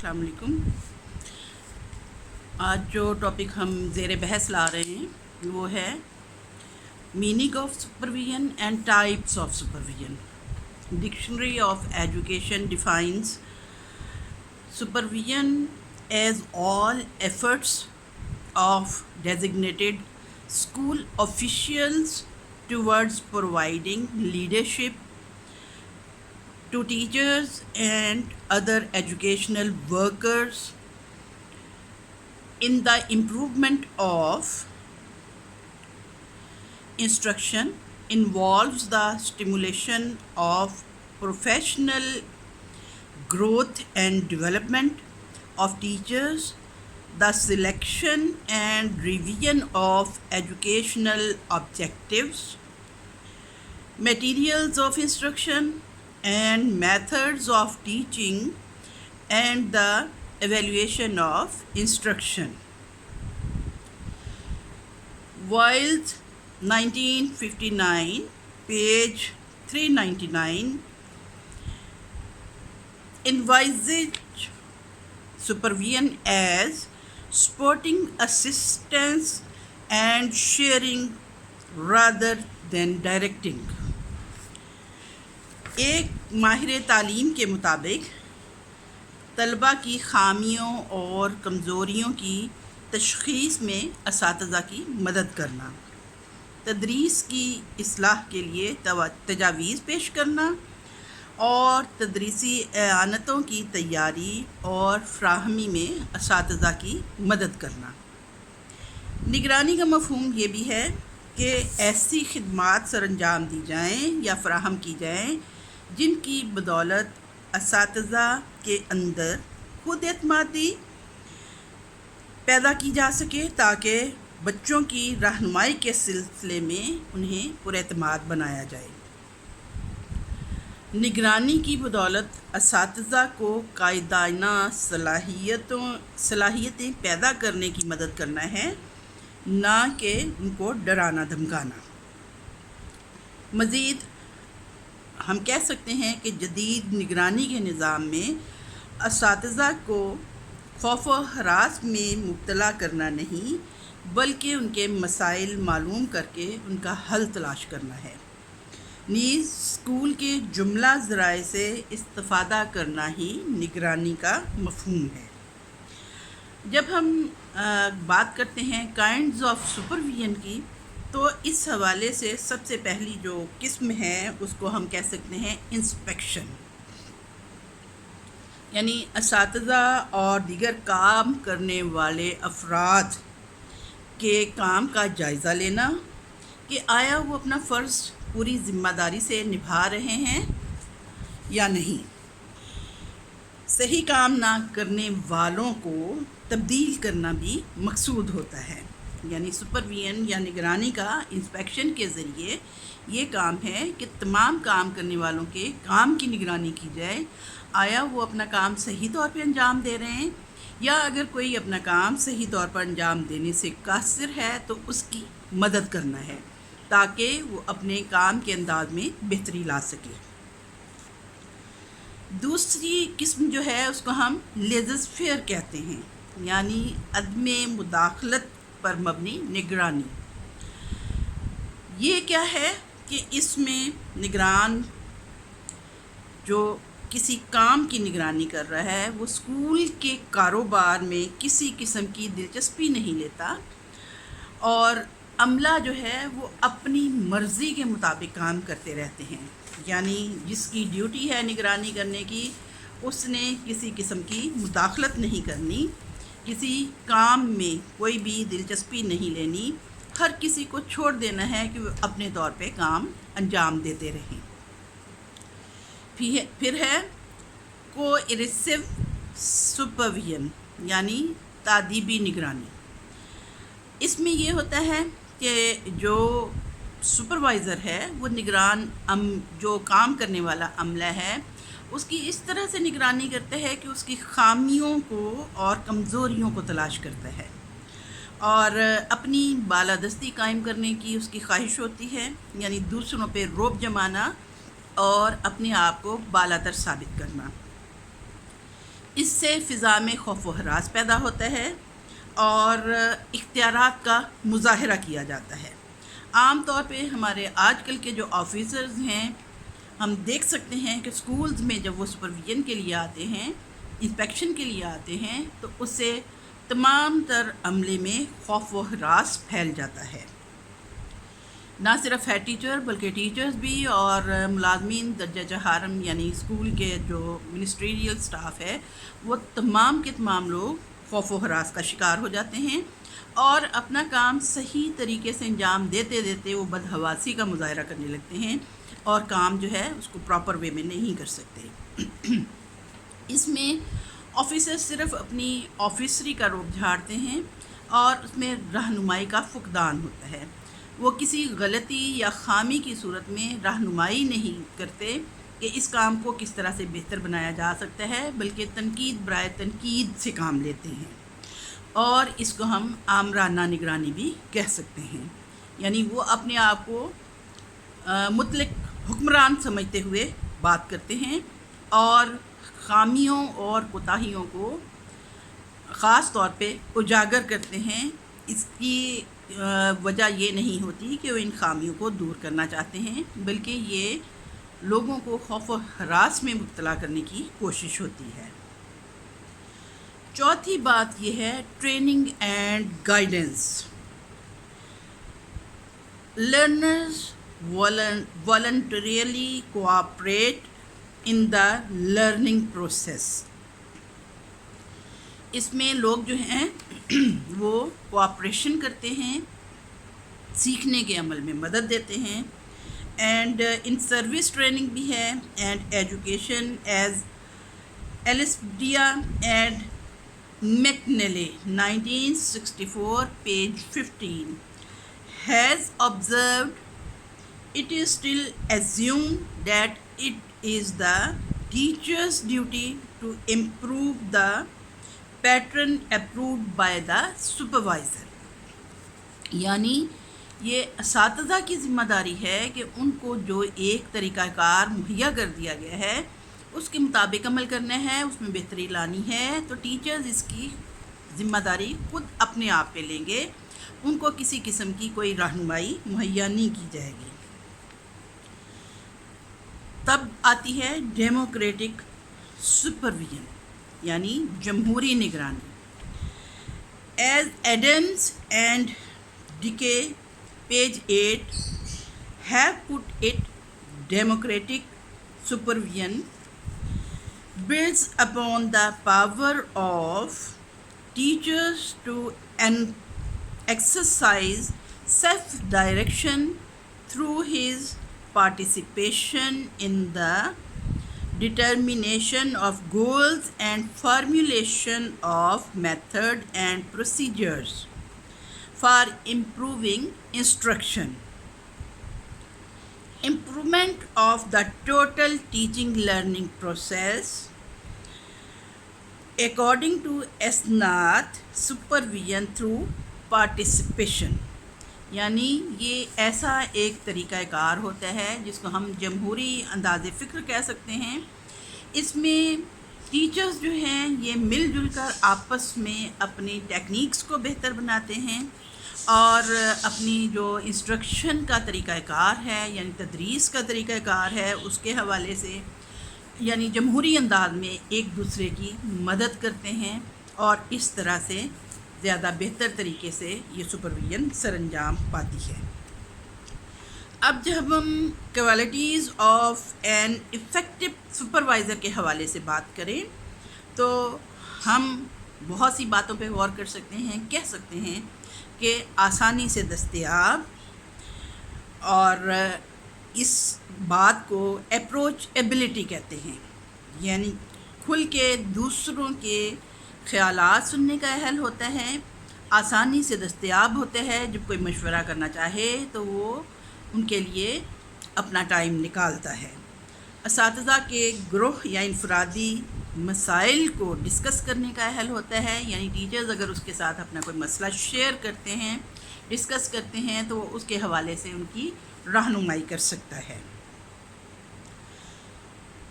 السلام علیکم۔ آج جو ٹاپک ہم زیر بحث لا رہے ہیں وہ ہے meaning of supervision and types of supervision. Dictionary of education defines supervision as all efforts of designated school officials towards providing leadership to teachers and other educational workers in the improvement of instruction, involves the stimulation of professional growth and development of teachers, the selection and revision of educational objectives, materials of instruction, and methods of teaching, and the evaluation of instruction. Wiles 1959, page 399, envisage supervision as supporting assistance and sharing rather than directing. ایک ماہر تعلیم کے مطابق طلباء کی خامیوں اور کمزوریوں کی تشخیص میں اساتذہ کی مدد کرنا، تدریس کی اصلاح کے لیے تجاویز پیش کرنا اور تدریسی اعانتوں کی تیاری اور فراہمی میں اساتذہ کی مدد کرنا۔ نگرانی کا مفہوم یہ بھی ہے کہ ایسی خدمات سر انجام دی جائیں یا فراہم کی جائیں جن کی بدولت اساتذہ کے اندر خود اعتمادی پیدا کی جا سکے تاکہ بچوں کی رہنمائی کے سلسلے میں انہیں پر اعتماد بنایا جائے۔ نگرانی کی بدولت اساتذہ کو قائدانہ صلاحیتیں پیدا کرنے کی مدد کرنا ہے، نہ کہ ان کو ڈرانا دھمکانا۔ مزید ہم کہہ سکتے ہیں کہ جدید نگرانی کے نظام میں اساتذہ کو خوف و ہراس میں مبتلا کرنا نہیں بلکہ ان کے مسائل معلوم کر کے ان کا حل تلاش کرنا ہے۔ نیز اسکول کے جملہ ذرائع سے استفادہ کرنا ہی نگرانی کا مفہوم ہے۔ جب ہم بات کرتے ہیں کائنڈز آف سپرویژن کی تو اس حوالے سے سب سے پہلی جو قسم ہے اس کو ہم کہہ سکتے ہیں انسپیکشن، یعنی اساتذہ اور دیگر کام کرنے والے افراد کے کام کا جائزہ لینا کہ آیا وہ اپنا فرض پوری ذمہ داری سے نبھا رہے ہیں یا نہیں۔ صحیح کام نہ کرنے والوں کو تبدیل کرنا بھی مقصود ہوتا ہے، یعنی سپرویژن یا نگرانی کا انسپیکشن کے ذریعے یہ کام ہے کہ تمام کام کرنے والوں کے کام کی نگرانی کی جائے، آیا وہ اپنا کام صحیح طور پہ انجام دے رہے ہیں یا اگر کوئی اپنا کام صحیح طور پر انجام دینے سے قاصر ہے تو اس کی مدد کرنا ہے تاکہ وہ اپنے کام کے انداز میں بہتری لا سکے۔ دوسری قسم جو ہے اس کو ہم لیزر فیئر کہتے ہیں، یعنی عدم مداخلت پر مبنی نگرانی۔ یہ کیا ہے کہ اس میں نگران جو کسی کام کی نگرانی کر رہا ہے وہ اسکول کے کاروبار میں کسی قسم کی دلچسپی نہیں لیتا اور عملہ جو ہے وہ اپنی مرضی کے مطابق کام کرتے رہتے ہیں، یعنی جس کی ڈیوٹی ہے نگرانی کرنے کی اس نے کسی قسم کی مداخلت نہیں کرنی، کسی کام میں کوئی بھی دلچسپی نہیں لینی، ہر کسی کو چھوڑ دینا ہے کہ وہ اپنے طور پہ کام انجام دیتے رہیں۔ پھر ہے کوئرسیو سپرویژن، یعنی تادیبی نگرانی۔ اس میں یہ ہوتا ہے کہ جو سپروائزر ہے وہ نگران جو کام کرنے والا عملہ ہے اس کی اس طرح سے نگرانی کرتا ہے کہ اس کی خامیوں کو اور کمزوریوں کو تلاش کرتا ہے اور اپنی بالادستی قائم کرنے کی اس کی خواہش ہوتی ہے، یعنی دوسروں پہ رعب جمانا اور اپنے آپ کو بالاتر ثابت کرنا۔ اس سے فضا میں خوف و ہراس پیدا ہوتا ہے اور اختیارات کا مظاہرہ کیا جاتا ہے۔ عام طور پہ ہمارے آج کل کے جو آفیسرز ہیں، ہم دیکھ سکتے ہیں کہ سکولز میں جب وہ سپرویژن کے لیے آتے ہیں، انسپیکشن کے لیے آتے ہیں، تو اس سے تمام تر عملے میں خوف و ہراس پھیل جاتا ہے۔ نہ صرف ہیڈ ٹیچر بلکہ ٹیچرز بھی اور ملازمین درجہ چہارم یعنی اسکول کے جو منسٹریل سٹاف ہے، وہ تمام کے تمام لوگ خوف و ہراس کا شکار ہو جاتے ہیں اور اپنا کام صحیح طریقے سے انجام دیتے دیتے وہ بدحواسی کا مظاہرہ کرنے لگتے ہیں اور کام جو ہے اس کو پراپر وے میں نہیں کر سکتے۔ اس میں آفیسر صرف اپنی آفیسری کا روب جھاڑتے ہیں اور اس میں رہنمائی کا فقدان ہوتا ہے۔ وہ کسی غلطی یا خامی کی صورت میں رہنمائی نہیں کرتے کہ اس کام کو کس طرح سے بہتر بنایا جا سکتا ہے، بلکہ تنقید برائے تنقید سے کام لیتے ہیں، اور اس کو ہم آمرانہ نگرانی بھی کہہ سکتے ہیں۔ یعنی وہ اپنے آپ کو مطلق حکمران سمجھتے ہوئے بات کرتے ہیں اور خامیوں اور کوتاہیوں کو خاص طور پہ اجاگر کرتے ہیں۔ اس کی وجہ یہ نہیں ہوتی کہ وہ ان خامیوں کو دور کرنا چاہتے ہیں، بلکہ یہ لوگوں کو خوف و ہراس میں مبتلا کرنے کی کوشش ہوتی ہے۔ چوتھی بات یہ ہے training and guidance. Learners voluntarily cooperate in the learning process۔ اس میں لوگ جو ہیں وہ کوآپریشن کرتے ہیں، سیکھنے کے عمل میں مدد دیتے ہیں، اینڈ ان سروس ٹریننگ بھی ہے، and education as Elsbree and McNally 1964 page 15 has observed it is still assumed that it is the teacher's duty to improve the pattern approved by the supervisor۔ یعنی یہ اساتذہ کی ذمہ داری ہے کہ ان کو جو ایک طریقہ کار مہیا کر دیا گیا ہے اس کے مطابق عمل کرنا ہے، اس میں بہتری لانی ہے، تو ٹیچرز اس کی ذمہ داری خود اپنے آپ پہ لیں گے، ان کو کسی قسم کی کوئی رہنمائی مہیا نہیں کی جائے گی۔ تب آتی ہے ڈیموکریٹک سپرویژن یعنی جمہوری نگرانی۔ As Adams and Dickey page 8 have put it, democratic supervision builds upon the power of teachers to exercise self-direction through his participation in the determination of goals and formulation of method and procedures for improving instruction, improvement of the total teaching learning process according to Esnath supervision through participation۔ یعنی یہ ایسا ایک طریقہ کار ہوتا ہے جس کو ہم جمہوری انداز فکر کہہ سکتے ہیں۔ اس میں ٹیچرز جو ہیں یہ مل جل کر آپس میں اپنی ٹیکنیکس کو بہتر بناتے ہیں اور اپنی جو انسٹرکشن کا طریقہ کار ہے یعنی تدریس کا طریقہ کار ہے اس کے حوالے سے یعنی جمہوری انداز میں ایک دوسرے کی مدد کرتے ہیں اور اس طرح سے زیادہ بہتر طریقے سے یہ سپرویژن سر انجام پاتی ہے۔ اب جب ہم qualities of an effective supervisor کے حوالے سے بات کریں تو ہم بہت سی باتوں پہ غور کر سکتے ہیں، کہہ سکتے ہیں کہ آسانی سے دستیاب، اور اس بات کو اپروچ ایبلٹی کہتے ہیں، یعنی کھل کے دوسروں کے خیالات سننے کا اہل ہوتا ہے، آسانی سے دستیاب ہوتا ہے، جب کوئی مشورہ کرنا چاہے تو وہ ان کے لیے اپنا ٹائم نکالتا ہے۔ اساتذہ کے گروہ یا انفرادی مسائل کو ڈسکس کرنے کا اہل ہوتا ہے، یعنی ٹیچرز اگر اس کے ساتھ اپنا کوئی مسئلہ شیئر کرتے ہیں، ڈسکس کرتے ہیں تو وہ اس کے حوالے سے ان کی رہنمائی کر سکتا ہے۔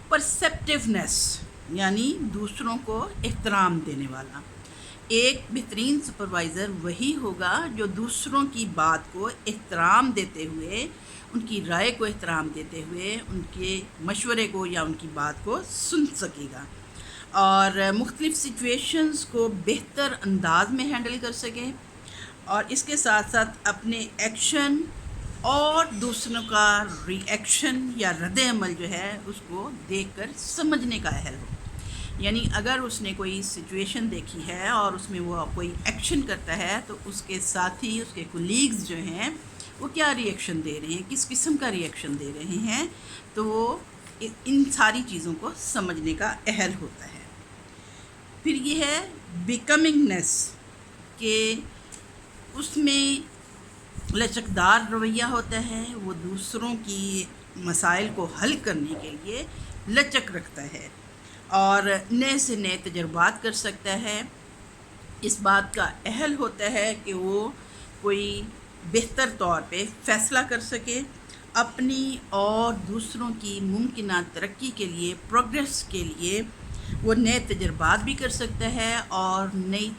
پرسیپٹیونیس یعنی دوسروں کو احترام دینے والا۔ ایک بہترین سپروائزر وہی ہوگا جو دوسروں کی بات کو احترام دیتے ہوئے، ان کی رائے کو احترام دیتے ہوئے، ان کے مشورے کو یا ان کی بات کو سن سکے گا، اور مختلف سچویشنز کو بہتر انداز میں ہینڈل کر سکے، اور اس کے ساتھ ساتھ اپنے ایکشن اور دوسروں کا ری ایکشن یا رد عمل جو ہے اس کو دیکھ کر سمجھنے کا اہل ہو۔ یعنی اگر اس نے کوئی سچویشن دیکھی ہے اور اس میں وہ کوئی ایکشن کرتا ہے تو اس کے ساتھی، اس کے کولیگز جو ہیں وہ کیا ری ایکشن دے رہے ہیں، کس قسم کا ری ایکشن دے رہے ہیں، تو وہ ان ساری چیزوں کو سمجھنے کا اہل ہوتا ہے۔ پھر یہ ہے بیکمنگنیس، کہ اس میں لچکدار رویہ ہوتا ہے، وہ دوسروں کی مسائل کو حل کرنے کے لیے لچک رکھتا ہے اور نئے سے نئے تجربات کر سکتا ہے۔ اس بات کا اہل ہوتا ہے کہ وہ کوئی بہتر طور پہ فیصلہ کر سکے، اپنی اور دوسروں کی ممکنہ ترقی کے لیے، پروگریس کے لیے وہ نئے تجربات بھی کر سکتا ہے اور نئی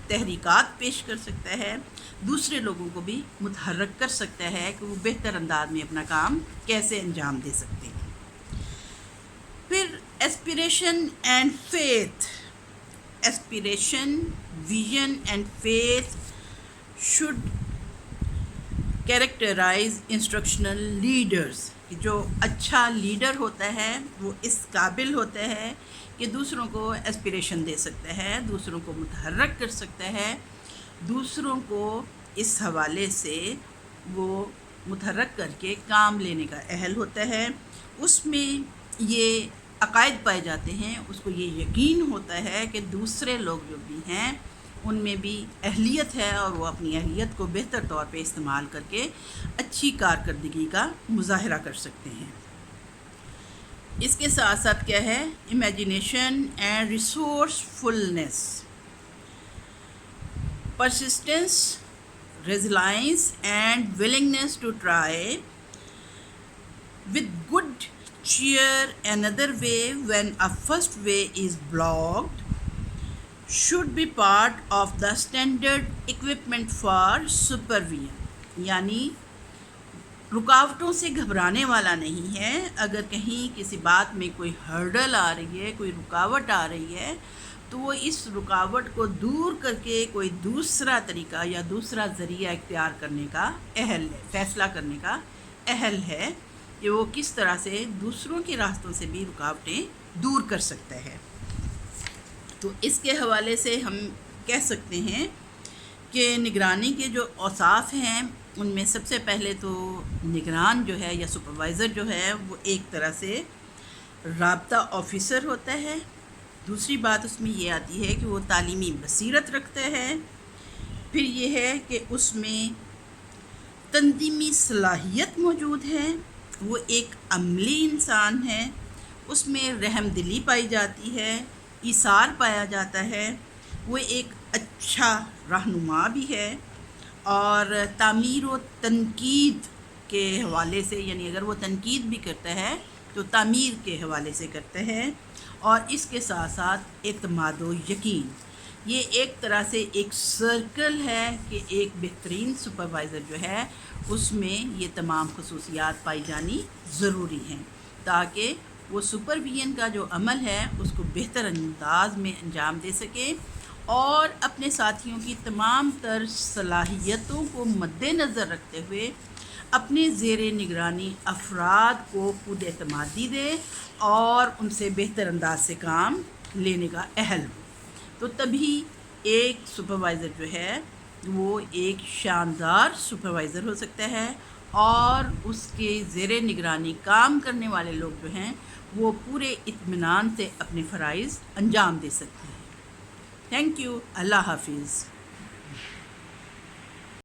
تحریکات پیش کر سکتا ہے، دوسرے لوگوں کو بھی متحرک کر سکتا ہے کہ وہ بہتر انداز میں اپنا کام کیسے انجام دے سکتے ہیں۔ پھر aspiration and faith, aspiration, vision and faith should characterize instructional leaders, کہ جو اچھا لیڈر ہوتا ہے وہ اس قابل ہوتا ہے کہ دوسروں کو ایسپیریشن دے سکتا ہے، دوسروں کو متحرک کر سکتا ہے، دوسروں کو اس حوالے سے وہ متحرک کر کے کام لینے کا اہل ہوتا ہے۔ اس میں یہ عقائد پائے جاتے ہیں، اس کو یہ یقین ہوتا ہے کہ دوسرے لوگ جو بھی ہیں ان میں بھی اہلیت ہے اور وہ اپنی اہلیت کو بہتر طور پہ استعمال کر کے اچھی کارکردگی کا مظاہرہ کر سکتے ہیں۔ اس کے ساتھ ساتھ کیا ہے، imagination and resourcefulness, persistence, resilience and willingness to try with good cheer another way when a first way is blocked should be part of the standard equipment for supervision۔ یعنی رکاوٹوں سے گھبرانے والا نہیں ہے، اگر کہیں کسی بات میں کوئی ہرڈل آ رہی ہے، کوئی رکاوٹ آ رہی ہے، تو وہ اس رکاوٹ کو دور کر کے کوئی دوسرا طریقہ یا دوسرا ذریعہ اختیار کرنے کا اہل ہے، فیصلہ کرنے کا اہل ہے کہ وہ کس طرح سے دوسروں کے راستوں سے بھی رکاوٹیں دور کر سکتا ہے۔ تو اس کے حوالے سے ہم کہہ سکتے ہیں کہ نگرانی کے جو اوصاف ہیں ان میں سب سے پہلے تو نگران جو ہے یا سپروائزر جو ہے وہ ایک طرح سے رابطہ آفیسر ہوتا ہے۔ دوسری بات اس میں یہ آتی ہے کہ وہ تعلیمی بصیرت رکھتا ہے۔ پھر یہ ہے کہ اس میں تنظیمی صلاحیت موجود ہے، وہ ایک عملی انسان ہے، اس میں رحم دلی پائی جاتی ہے، ایثار پایا جاتا ہے، وہ ایک اچھا رہنما بھی ہے، اور تعمیر و تنقید کے حوالے سے، یعنی اگر وہ تنقید بھی کرتا ہے تو تعمیر کے حوالے سے کرتا ہے، اور اس کے ساتھ ساتھ اعتماد و یقین۔ یہ ایک طرح سے ایک سرکل ہے کہ ایک بہترین سپروائزر جو ہے اس میں یہ تمام خصوصیات پائی جانی ضروری ہیں تاکہ وہ سپرویژن کا جو عمل ہے اس کو بہتر انداز میں انجام دے سکے اور اپنے ساتھیوں کی تمام تر صلاحیتوں کو مد نظر رکھتے ہوئے اپنے زیر نگرانی افراد کو خود اعتمادی دے اور ان سے بہتر انداز سے کام لینے کا اہل ہو۔ تو تبھی ایک سپروائزر جو ہے وہ ایک شاندار سپروائزر ہو سکتا ہے اور اس کے زیر نگرانی کام کرنے والے لوگ جو ہیں وہ پورے اطمینان سے اپنے فرائض انجام دے سکتے ہیں۔ تھینک یو، اللہ حافظ۔